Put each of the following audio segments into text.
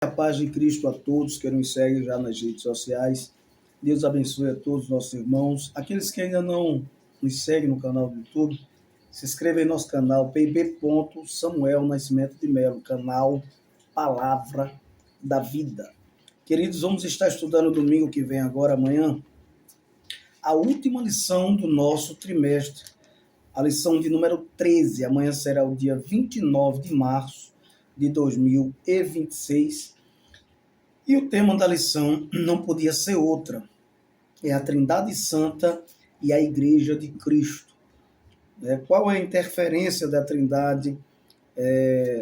A paz de Cristo a todos que nos seguem já nas redes sociais. Deus abençoe a todos os nossos irmãos. Aqueles que ainda não nos seguem no canal do YouTube, se inscreva em nosso canal PIB. Samuel Nascimento de Melo, canal Palavra da Vida. Queridos, vamos estar estudando domingo que vem agora, amanhã, a última lição do nosso trimestre, a lição de número 13. Amanhã será o dia 29 de março de 2026. E o tema da lição não podia ser outra. É a Trindade Santa e a Igreja de Cristo. Qual é a interferência da Trindade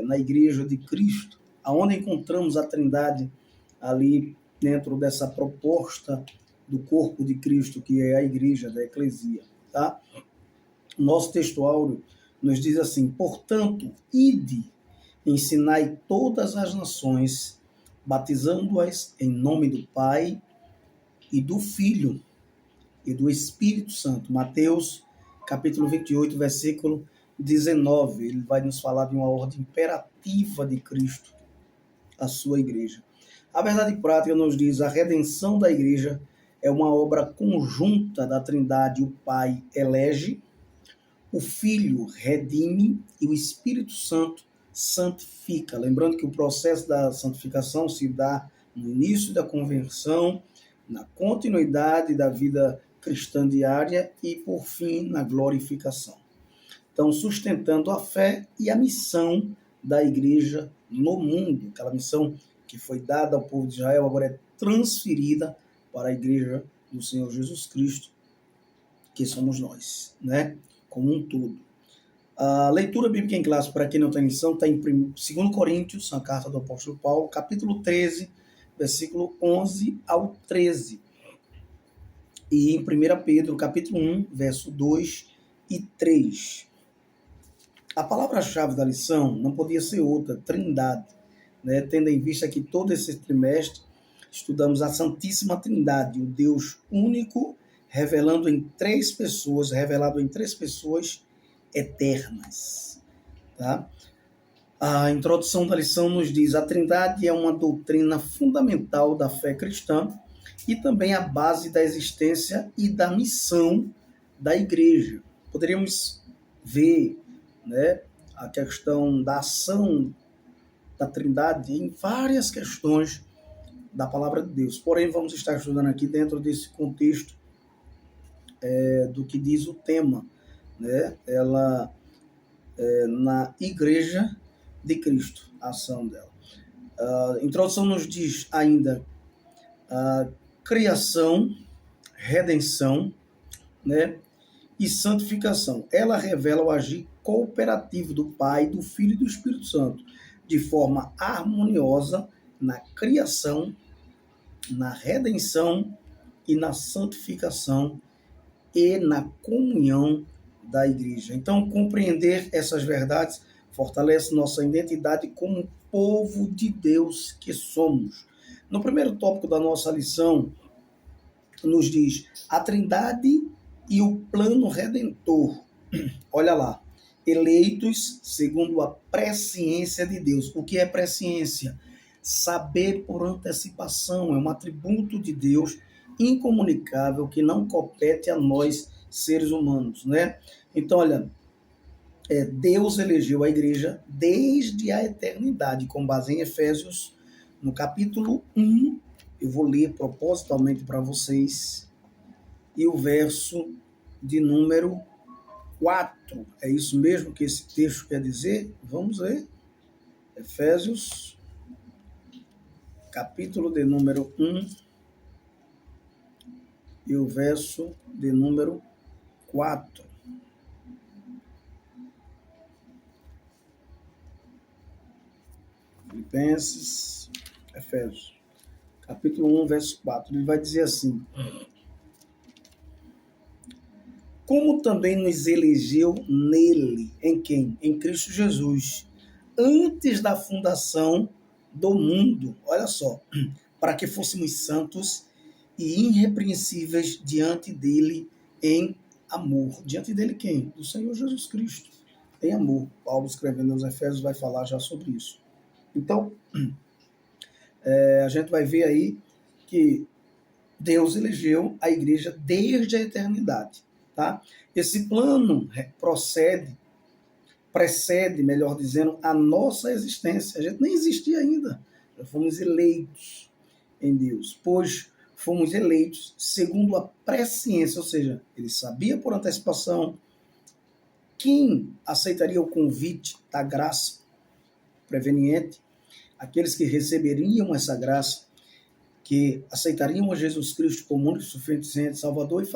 na Igreja de Cristo? Aonde encontramos a Trindade ali dentro dessa proposta do corpo de Cristo, que é a Igreja da Eclesia. Tá? O nosso texto áureo nos diz assim: portanto, ide, ensinai todas as nações, batizando-as em nome do Pai e do Filho e do Espírito Santo. Mateus, capítulo 28, versículo 19. Ele vai nos falar de uma ordem imperativa de Cristo à sua igreja. A verdade prática nos diz: a redenção da igreja é uma obra conjunta da Trindade. O Pai elege, o Filho redime e o Espírito Santo santifica. Lembrando que o processo da santificação se dá no início da conversão, na continuidade da vida cristã diária e, por fim, na glorificação. Então, sustentando a fé e a missão da igreja no mundo. Aquela missão que foi dada ao povo de Israel agora é transferida para a igreja do Senhor Jesus Cristo, que somos nós, né? Como um todo. A leitura bíblica em classe, para quem não tem lição, está em 2 Coríntios, a carta do apóstolo Paulo, capítulo 13, versículo 11 ao 13. E em 1 Pedro, capítulo 1, verso 2 e 3. A palavra-chave da lição não podia ser outra: Trindade. Né? Tendo em vista que todo esse trimestre estudamos a Santíssima Trindade, o Deus único, revelado em três pessoas eternas. Tá? A introdução da lição nos diz: a Trindade é uma doutrina fundamental da fé cristã e também a base da existência e da missão da igreja. Poderíamos ver, né, a questão da ação da Trindade em várias questões da palavra de Deus. Porém, vamos estar estudando aqui dentro desse contexto do que diz o tema, né? Ela na Igreja de Cristo, a ação dela. A introdução nos diz ainda a criação, redenção, né? E santificação. Ela revela o agir cooperativo do Pai, do Filho e do Espírito Santo, de forma harmoniosa na criação, na redenção e na santificação e na comunhão da igreja. Então, compreender essas verdades fortalece nossa identidade como povo de Deus que somos. No primeiro tópico da nossa lição, nos diz a Trindade e o plano redentor. Olha lá, eleitos segundo a presciência de Deus. O que é presciência? Saber por antecipação, é um atributo de Deus incomunicável que não compete a nós, seres humanos, né? Então, olha, Deus elegeu a igreja desde a eternidade, com base em Efésios, no capítulo 1, eu vou ler propositalmente para vocês, e o verso de número 4. É isso mesmo que esse texto quer dizer? Vamos ver. Efésios, capítulo de número 1 e o verso de número 4. Filipenses, Efésios, capítulo 1, verso 4. Ele vai dizer assim: como também nos elegeu nele, em quem? Em Cristo Jesus, antes da fundação do mundo, olha só, para que fôssemos santos e irrepreensíveis diante dele em amor. Diante dele quem? Do Senhor Jesus Cristo, em amor. Paulo, escrevendo aos Efésios, vai falar já sobre isso. Então, A gente vai ver aí que Deus elegeu a igreja desde a eternidade, tá? Esse plano precede, melhor dizendo, a nossa existência. A gente nem existia ainda. Nós fomos eleitos em Deus, pois fomos eleitos segundo a presciência, ou seja, ele sabia por antecipação quem aceitaria o convite da graça preveniente, aqueles que receberiam essa graça, que aceitariam a Jesus Cristo como único suficiente Salvador e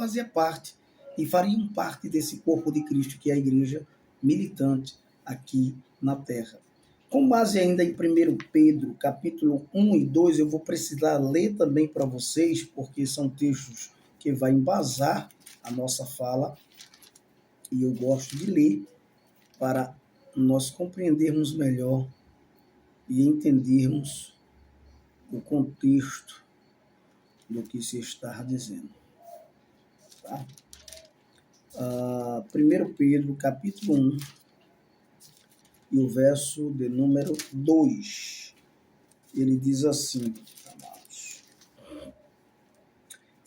fariam parte desse corpo de Cristo, que é a igreja militante aqui na terra. Com base ainda em 1 Pedro, capítulo 1 e 2, eu vou precisar ler também para vocês, porque são textos que vão embasar a nossa fala, e eu gosto de ler para nós compreendermos melhor e entendermos o contexto do que se está dizendo. Tá? 1 Pedro, capítulo 1, e o verso de número 2. Ele diz assim, amados: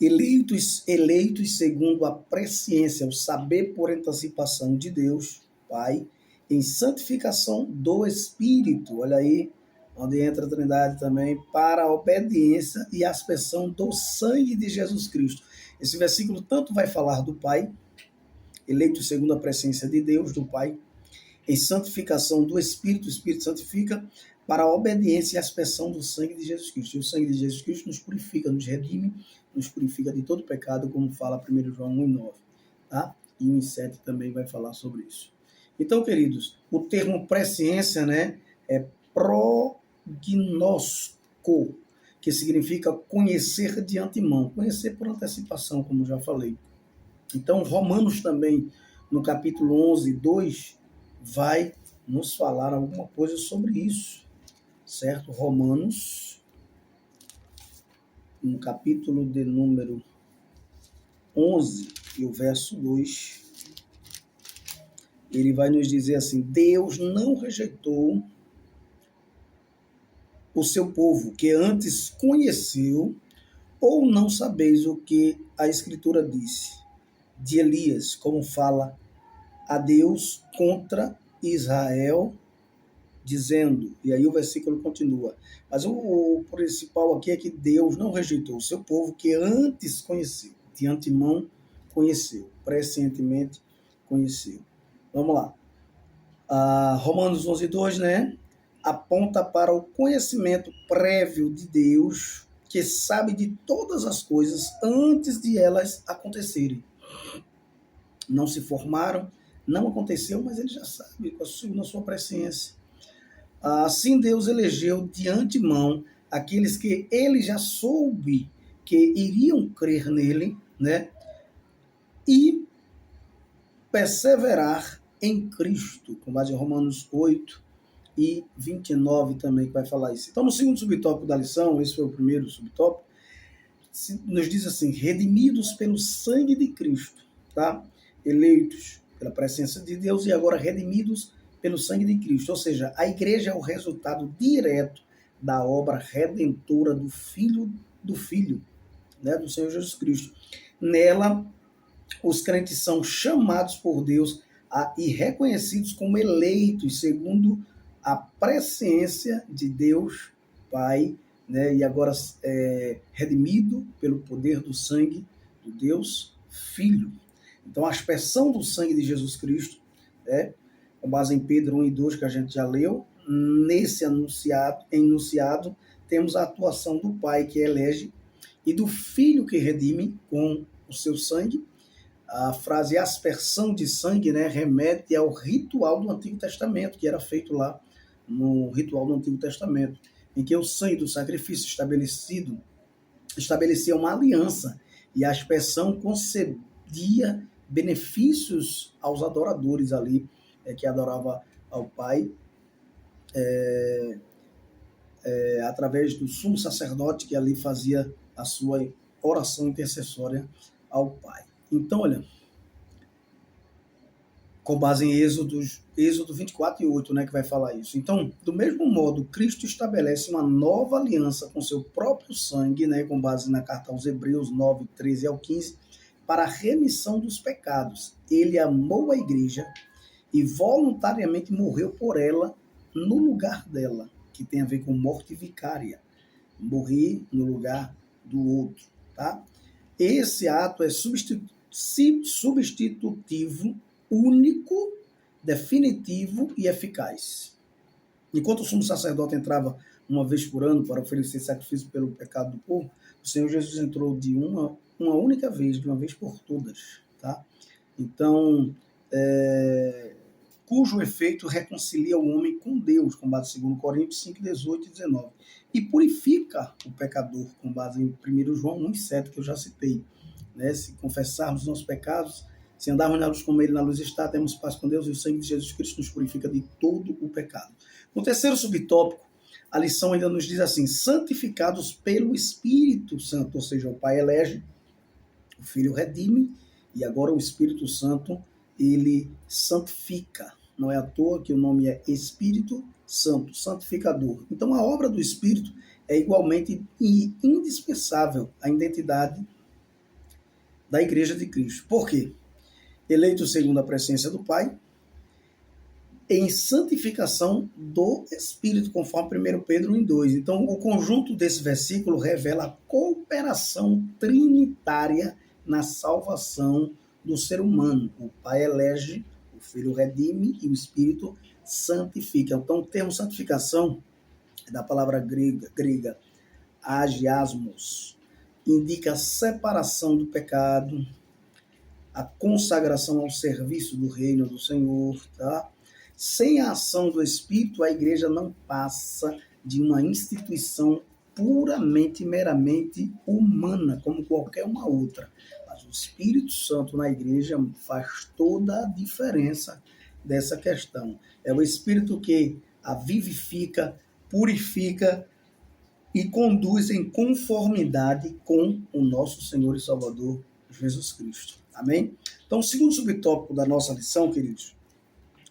eleitos segundo a presciência, o saber por antecipação de Deus, Pai, em santificação do Espírito. Olha aí, onde entra a Trindade também, para a obediência e aspersão do sangue de Jesus Cristo. Esse versículo tanto vai falar do Pai, eleito segundo a presciência de Deus, do Pai, em santificação do Espírito, o Espírito santifica, para a obediência e aspersão do sangue de Jesus Cristo. E o sangue de Jesus Cristo nos purifica, nos redime, nos purifica de todo pecado, como fala 1 João 1,9. Tá? E 1,7 também vai falar sobre isso. Então, queridos, o termo presciência, né, é prognosco, que significa conhecer de antemão, conhecer por antecipação, como já falei. Então, Romanos também, no capítulo 11, 2, vai nos falar alguma coisa sobre isso, certo? Romanos, no capítulo de número 11, e o verso 2, ele vai nos dizer assim: Deus não rejeitou o seu povo, que antes conheceu, ou não sabeis o que a Escritura disse de Elias, como fala a Deus contra Israel, dizendo, e aí o versículo continua, mas o principal aqui é que Deus não rejeitou o seu povo que antes conheceu, de antemão conheceu, prescientemente conheceu. Vamos lá. Romanos 11, 2, né? Aponta para o conhecimento prévio de Deus, que sabe de todas as coisas antes de elas acontecerem. Não se formaram, não aconteceu, mas ele já sabe, na sua presciência. Assim Deus elegeu de antemão aqueles que ele já soube que iriam crer nele, né? E perseverar em Cristo, com base em Romanos 8 e 29 também, que vai falar isso. Então, no segundo subtópico da lição, esse foi o primeiro subtópico, nos diz assim: redimidos pelo sangue de Cristo, tá? Eleitos pela presença de Deus e agora redimidos pelo sangue de Cristo. Ou seja, a igreja é o resultado direto da obra redentora do Filho, né, do Senhor Jesus Cristo. Nela, os crentes são chamados por Deus e reconhecidos como eleitos segundo a presciência de Deus Pai, né, e agora redimido pelo poder do sangue do Deus Filho. Então, a aspersão do sangue de Jesus Cristo, com base em Pedro 1 e 2, que a gente já leu, nesse enunciado, temos a atuação do Pai que elege e do Filho que redime com o seu sangue. A frase aspersão de sangue, né, remete ao ritual do Antigo Testamento, que era feito lá no ritual do Antigo Testamento, em que o sangue do sacrifício estabelecia uma aliança e a aspersão concedia benefícios aos adoradores ali, que adorava ao Pai, através do sumo sacerdote que ali fazia a sua oração intercessória ao Pai. Então, olha, com base em Êxodo 24:8, né, que vai falar isso. Então, do mesmo modo, Cristo estabelece uma nova aliança com seu próprio sangue, né, com base na carta aos Hebreus 9:13 ao 15, para a remissão dos pecados. Ele amou a igreja e voluntariamente morreu por ela no lugar dela, que tem a ver com morte vicária. Morrer no lugar do outro, tá? Esse ato é substitutivo, único, definitivo e eficaz. Enquanto o sumo sacerdote entrava uma vez por ano para oferecer sacrifício pelo pecado do povo, o Senhor Jesus entrou de uma única vez, de uma vez por todas, tá? Então, cujo efeito reconcilia o homem com Deus, com base em 2 Coríntios 5:18 e 19, e purifica o pecador, com base em 1 João 1:7, que eu já citei. Né? Se confessarmos nossos pecados, se andarmos na luz como ele na luz está, temos paz com Deus, e o sangue de Jesus Cristo nos purifica de todo o pecado. No terceiro subtópico, a lição ainda nos diz assim: santificados pelo Espírito Santo, ou seja, o Pai elege, o Filho redime, e agora o Espírito Santo, ele santifica. Não é à toa que o nome é Espírito Santo, santificador. Então a obra do Espírito é igualmente indispensável à identidade da Igreja de Cristo. Por quê? Eleito segundo a presciência do Pai, em santificação do Espírito, conforme 1 Pedro 1:2. Então, o conjunto desse versículo revela a cooperação trinitária na salvação do ser humano. O Pai elege, o Filho redime e o Espírito santifica. Então, o termo santificação é da palavra grega agiasmos, indica a separação do pecado, a consagração ao serviço do reino do Senhor, tá? Sem a ação do Espírito, a igreja não passa de uma instituição puramente, meramente humana, como qualquer uma outra. Mas o Espírito Santo na igreja faz toda a diferença dessa questão. É o Espírito que a vivifica, purifica e conduz em conformidade com o nosso Senhor e Salvador Jesus Cristo. Amém? Então, o segundo subtópico da nossa lição, queridos,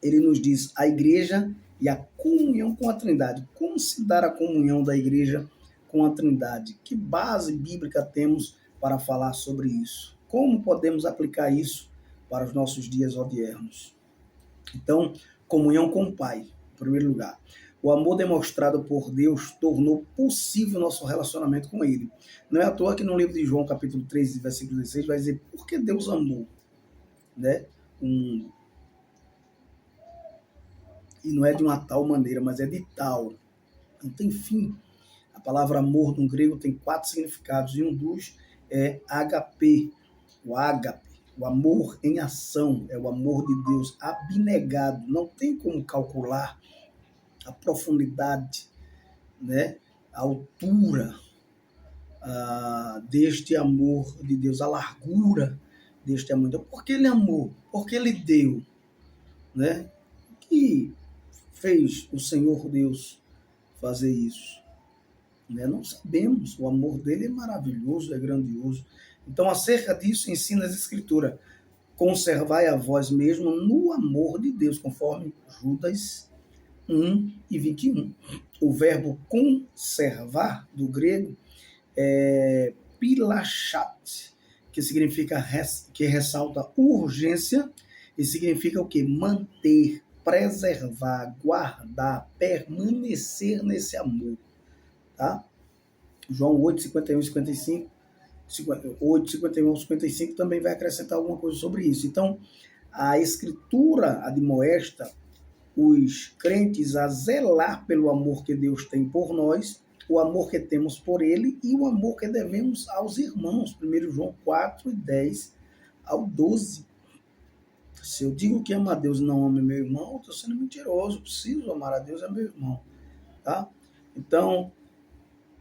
ele nos diz a igreja e a comunhão com a Trindade. Como se dar a comunhão da igreja com a Trindade? Que base bíblica temos para falar sobre isso? Como podemos aplicar isso para os nossos dias odiernos? Então, comunhão com o Pai, em primeiro lugar. O amor demonstrado por Deus tornou possível nosso relacionamento com Ele. Não é à toa que no livro de João, capítulo 3, versículo 16, vai dizer por que Deus amou, né? E não é de uma tal maneira, mas é de tal. Não tem fim. A palavra amor no grego tem 4 significados, e um dos é agape, o ágape, o amor em ação, é o amor de Deus abnegado. Não tem como calcular a profundidade, né? A altura deste amor de Deus, a largura deste amor. Então, por que ele amou? Por que ele deu? Né? Que fez o Senhor Deus fazer isso? Né? Não sabemos. O amor dele é maravilhoso, é grandioso. Então, acerca disso, ensina as Escrituras. Conservai a vós mesmo no amor de Deus, conforme Judas 1:21. O verbo conservar, do grego, é pilachat, que significa, que ressalta urgência, e significa o quê? Manter, preservar, guardar, permanecer nesse amor. Tá? João 8:51-55, 8:51-55 também vai acrescentar alguma coisa sobre isso. Então, a Escritura admoesta os crentes a zelar pelo amor que Deus tem por nós, o amor que temos por Ele e o amor que devemos aos irmãos. 1 João 4:10-12. Se eu digo que amo a Deus e não amo meu irmão, estou sendo mentiroso. Preciso amar a Deus e a meu irmão. Tá? Então,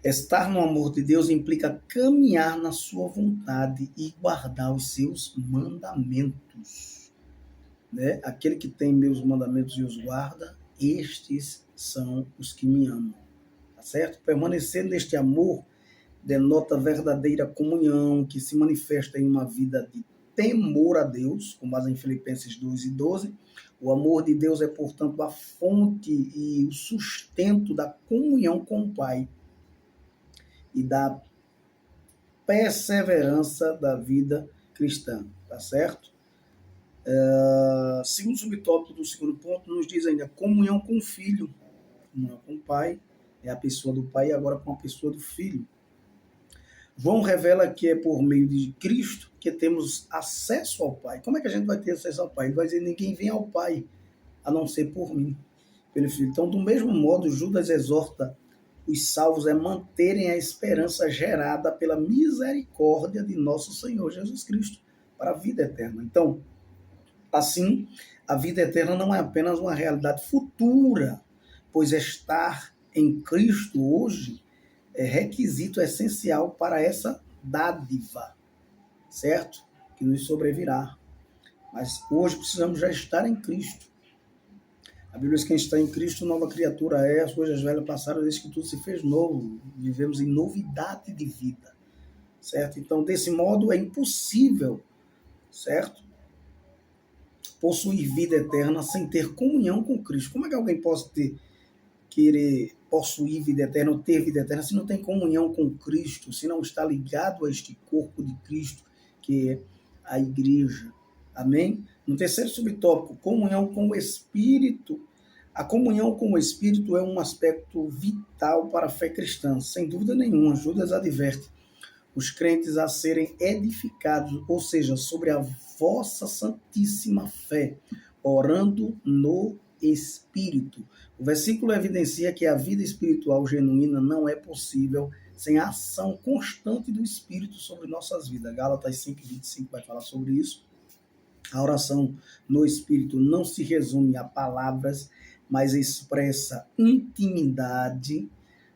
estar no amor de Deus implica caminhar na sua vontade e guardar os seus mandamentos. Né? Aquele que tem meus mandamentos e os guarda, estes são os que me amam. Tá certo? Permanecer neste amor denota verdadeira comunhão, que se manifesta em uma vida de temor a Deus, com base em Filipenses 2:12. O amor de Deus é, portanto, a fonte e o sustento da comunhão com o Pai e da perseverança da vida cristã, tá certo? Segundo subtópico do segundo ponto, nos diz ainda comunhão com o Filho, comunhão com o Pai, é a pessoa do Pai e agora com a pessoa do Filho. João revela que é por meio de Cristo que temos acesso ao Pai. Como é que a gente vai ter acesso ao Pai? Ele vai dizer, ninguém vem ao Pai, a não ser por mim, pelo Filho. Então, do mesmo modo, Judas exorta os salvos a manterem a esperança gerada pela misericórdia de nosso Senhor Jesus Cristo para a vida eterna. Então, assim, a vida eterna não é apenas uma realidade futura, pois estar em Cristo hoje é requisito essencial para essa dádiva, certo? Que nos sobrevirá. Mas hoje precisamos já estar em Cristo. A Bíblia diz que quem está em Cristo, nova criatura é, as coisas velhas passaram, desde que tudo se fez novo. Vivemos em novidade de vida, certo? Então, desse modo, é impossível, certo? Possuir vida eterna sem ter comunhão com Cristo. Como é que alguém pode querer possuir vida eterna ou ter vida eterna se não tem comunhão com Cristo, se não está ligado a este corpo de Cristo, que é a igreja? Amém? No terceiro subtópico, comunhão com o Espírito. A comunhão com o Espírito é um aspecto vital para a fé cristã, sem dúvida nenhuma. Judas adverte os crentes a serem edificados, ou seja, sobre a vossa santíssima fé, orando no Espírito. O versículo evidencia que a vida espiritual genuína não é possível sem a ação constante do Espírito sobre nossas vidas. Gálatas 5:25 vai falar sobre isso. A oração no Espírito não se resume a palavras, mas expressa intimidade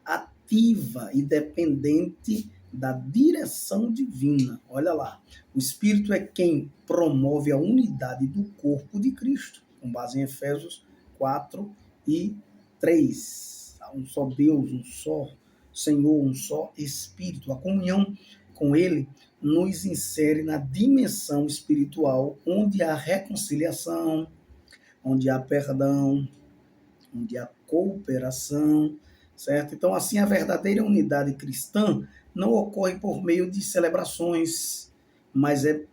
ativa e dependente da direção divina. Olha lá, o Espírito é quem promove a unidade do corpo de Cristo, com base em Efésios 4:3. Há um só Deus, um só Senhor, um só Espírito. A comunhão com Ele nos insere na dimensão espiritual, onde há reconciliação, onde há perdão, onde há cooperação, certo? Então, assim, a verdadeira unidade cristã não ocorre por meio de celebrações, mas é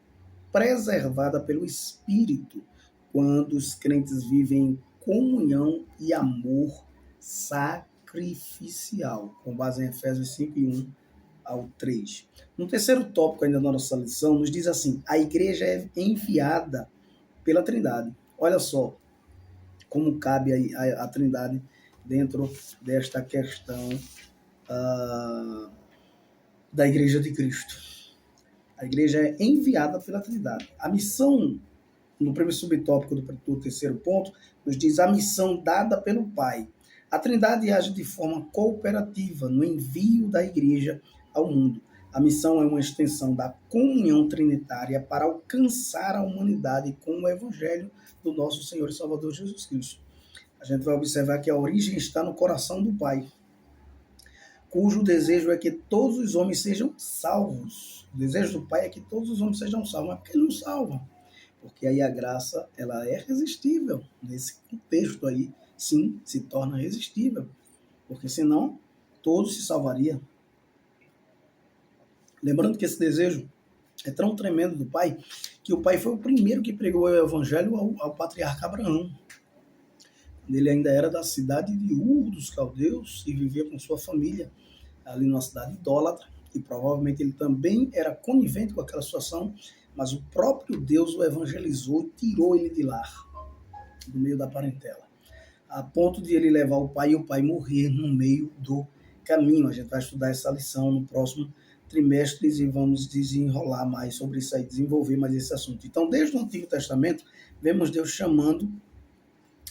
preservada pelo Espírito, quando os crentes vivem em comunhão e amor sacrificial, com base em Efésios 5:1-3. No terceiro tópico ainda da nossa lição, nos diz assim, a igreja é enviada pela Trindade. Olha só como cabe a Trindade dentro desta questão da Igreja de Cristo. A igreja é enviada pela Trindade. A missão, no primeiro subtópico do terceiro ponto, nos diz a missão dada pelo Pai. A Trindade age de forma cooperativa no envio da igreja ao mundo. A missão é uma extensão da comunhão trinitária para alcançar a humanidade com o Evangelho do nosso Senhor e Salvador Jesus Cristo. A gente vai observar que a origem está no coração do Pai, cujo desejo é que todos os homens sejam salvos. O desejo do Pai é que todos os homens sejam salvos, mas por que ele não salva? Porque aí a graça, ela é resistível. Nesse contexto aí, sim, se torna resistível. Porque senão, todos se salvariam. Lembrando que esse desejo é tão tremendo do Pai, que o Pai foi o primeiro que pregou o Evangelho ao patriarca Abraão. Ele ainda era da cidade de Ur dos Caldeus e vivia com sua família ali numa cidade idólatra, e provavelmente ele também era conivente com aquela situação, mas o próprio Deus o evangelizou e tirou ele de lá, do meio da parentela, a ponto de ele levar o pai e o pai morrer no meio do caminho. A gente vai estudar essa lição no próximo trimestre e vamos desenrolar mais sobre isso aí, desenvolver mais esse assunto. Então, desde o Antigo Testamento, vemos Deus chamando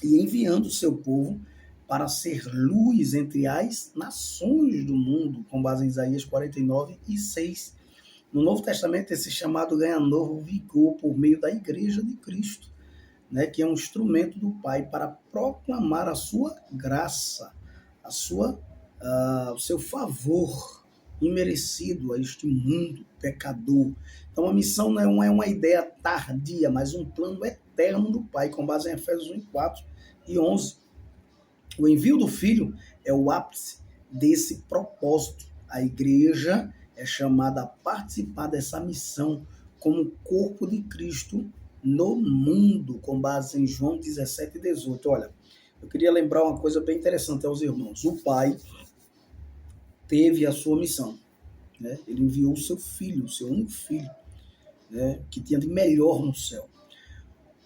e enviando o seu povo para ser luz entre as nações do mundo, com base em Isaías 49:6. No Novo Testamento, esse chamado ganha novo vigor por meio da Igreja de Cristo, né, que é um instrumento do Pai para proclamar a sua graça, o seu favor imerecido a este mundo pecador. Então a missão não é uma ideia tardia, mas um plano eterno do Pai, com base em Efésios 1, 4 e 11. O envio do Filho é o ápice desse propósito. A igreja é chamada a participar dessa missão como corpo de Cristo no mundo, com base em João 17 e 18. Olha, eu queria lembrar uma coisa bem interessante aos irmãos. O Pai teve a sua missão, né? Ele enviou o seu filho, o seu único filho, né? Que tinha de melhor no céu.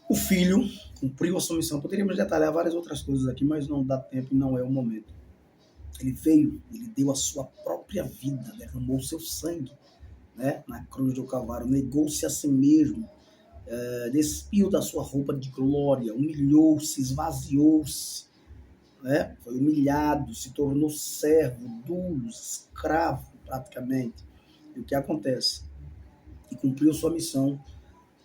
O filho cumpriu a sua missão. Poderíamos detalhar várias outras coisas aqui, mas não dá tempo e não é o momento. Ele veio, ele deu a sua própria vida, derramou o seu sangue, né? Na cruz do Calvário, negou-se a si mesmo, despiu da sua roupa de glória, humilhou-se, esvaziou-se, né? Foi humilhado, se tornou servo, duro, escravo praticamente. E o que acontece? E cumpriu sua missão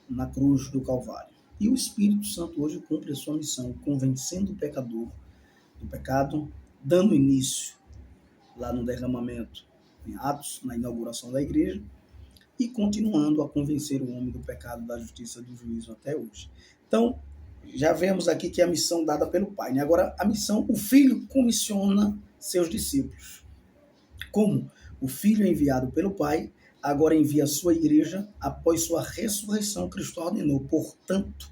na cruz do Calvário. E o Espírito Santo hoje cumpre a sua missão, convencendo o pecador do pecado, dando início lá no derramamento em Atos, na inauguração da igreja, e continuando a convencer o homem do pecado, da justiça e do juízo até hoje. Então, já vemos aqui que é a missão dada pelo Pai, né? Agora, a missão, o Filho comissiona seus discípulos. Como o Filho é enviado pelo Pai, agora envia a sua igreja, após sua ressurreição, Cristo ordenou, portanto,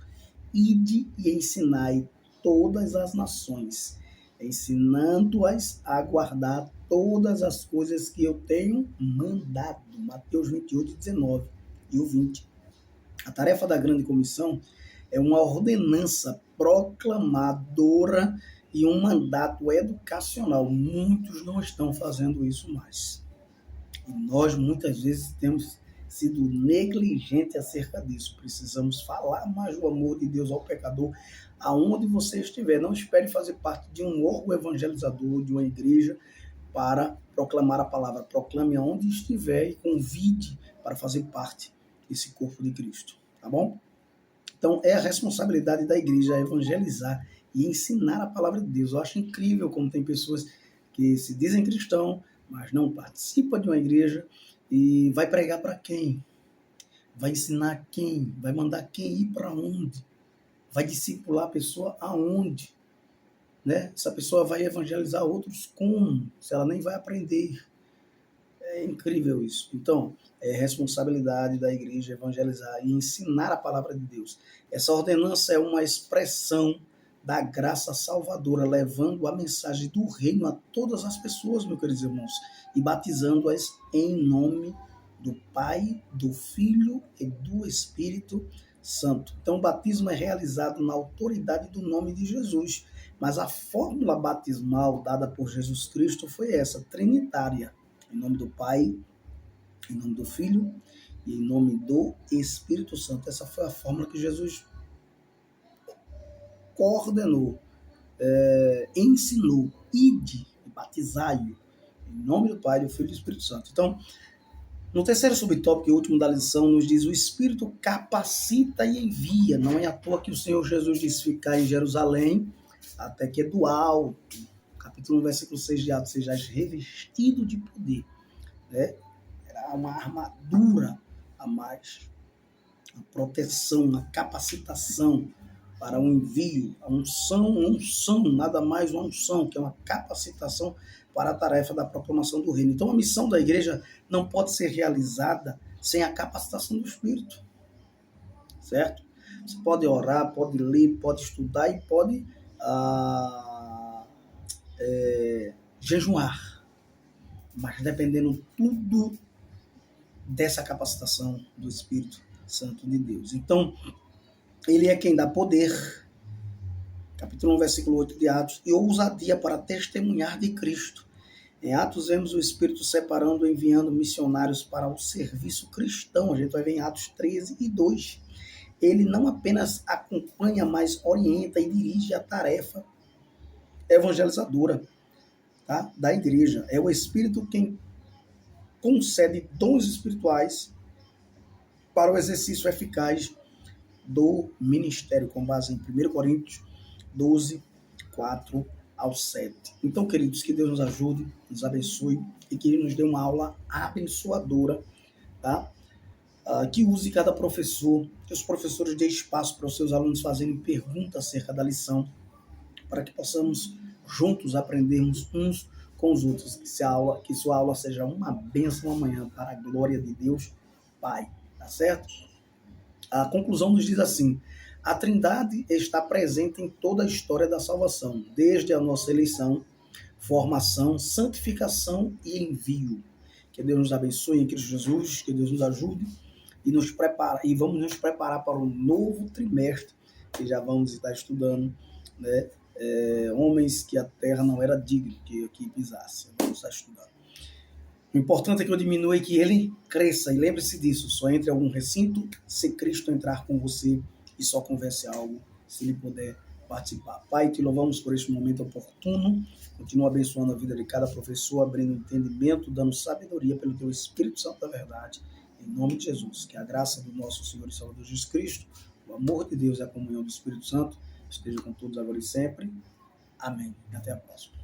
ide e ensinai todas as nações, ensinando-as a guardar todas as coisas que eu tenho mandado. Mateus 28, 19 e o 20. A tarefa da grande comissão é uma ordenança proclamadora e um mandato educacional. Muitos não estão fazendo isso mais. E nós, muitas vezes, temos sido negligentes acerca disso. Precisamos falar mais do amor de Deus ao pecador, aonde você estiver. Não espere fazer parte de um órgão evangelizador, de uma igreja, para proclamar a palavra. Proclame aonde estiver e convide para fazer parte desse corpo de Cristo. Tá bom? Então, é a responsabilidade da igreja evangelizar e ensinar a palavra de Deus. Eu acho incrível como tem pessoas que se dizem cristão, mas não participa de uma igreja e vai pregar para quem? Vai ensinar quem? Vai mandar quem ir para onde? Vai discipular a pessoa aonde? Né? Essa pessoa vai evangelizar outros como? Se ela nem vai aprender. É incrível isso. Então, é responsabilidade da igreja evangelizar e ensinar a palavra de Deus. Essa ordenança é uma expressão da graça salvadora, levando a mensagem do reino a todas as pessoas, meus queridos irmãos, e batizando-as em nome do Pai, do Filho e do Espírito Santo. Então, o batismo é realizado na autoridade do nome de Jesus, mas a fórmula batismal dada por Jesus Cristo foi essa, trinitária, em nome do Pai, em nome do Filho e em nome do Espírito Santo. Essa foi a fórmula que Jesus coordenou, ensinou, ide e batizai-o, em nome do Pai, do Filho e do Espírito Santo. Então, no terceiro subtópico e último da lição, nos diz: o Espírito capacita e envia. Não é à toa que o Senhor Jesus disse ficar em Jerusalém, até que do alto, capítulo 1, versículo 6 de Atos, sejais revestido de poder. Né? Era uma armadura a mais, a proteção, a capacitação para o envio, a unção, nada mais uma unção, que é uma capacitação para a tarefa da proclamação do reino. Então, a missão da igreja não pode ser realizada sem a capacitação do Espírito, certo? Você pode orar, pode ler, pode estudar e pode jejuar, mas dependendo tudo dessa capacitação do Espírito Santo de Deus. Então, ele é quem dá poder, capítulo 1, versículo 8 de Atos, e ousadia para testemunhar de Cristo. Em Atos vemos o Espírito separando e enviando missionários para o serviço cristão. A gente vai ver em Atos 13 e 2. Ele não apenas acompanha, mas orienta e dirige a tarefa evangelizadora, tá, da igreja. É o Espírito quem concede dons espirituais para o exercício eficaz do ministério, com base em 1 Coríntios 12, 4 ao 7. Então, queridos, que Deus nos ajude, nos abençoe e que Ele nos dê uma aula abençoadora, tá? Que use cada professor, que os professores dêem espaço para os seus alunos fazerem perguntas acerca da lição, para que possamos juntos aprendermos uns com os outros, que sua aula seja uma bênção amanhã para a glória de Deus Pai, tá certo? A conclusão nos diz assim: a Trindade está presente em toda a história da salvação, desde a nossa eleição, formação, santificação e envio. Que Deus nos abençoe em Cristo Jesus, que Deus nos ajude e vamos nos preparar para um novo trimestre que já vamos estar estudando, né? Homens que a terra não era digna que pisasse. Vamos estar estudando. O importante é que eu diminua e que ele cresça. E lembre-se disso, só entre algum recinto se Cristo entrar com você e só converse algo se ele puder participar. Pai, te louvamos por este momento oportuno. Continua abençoando a vida de cada professor, abrindo entendimento, dando sabedoria pelo teu Espírito Santo da verdade. Em nome de Jesus, que a graça do nosso Senhor e Salvador Jesus Cristo, o amor de Deus e a comunhão do Espírito Santo esteja com todos agora e sempre. Amém. Até a próxima.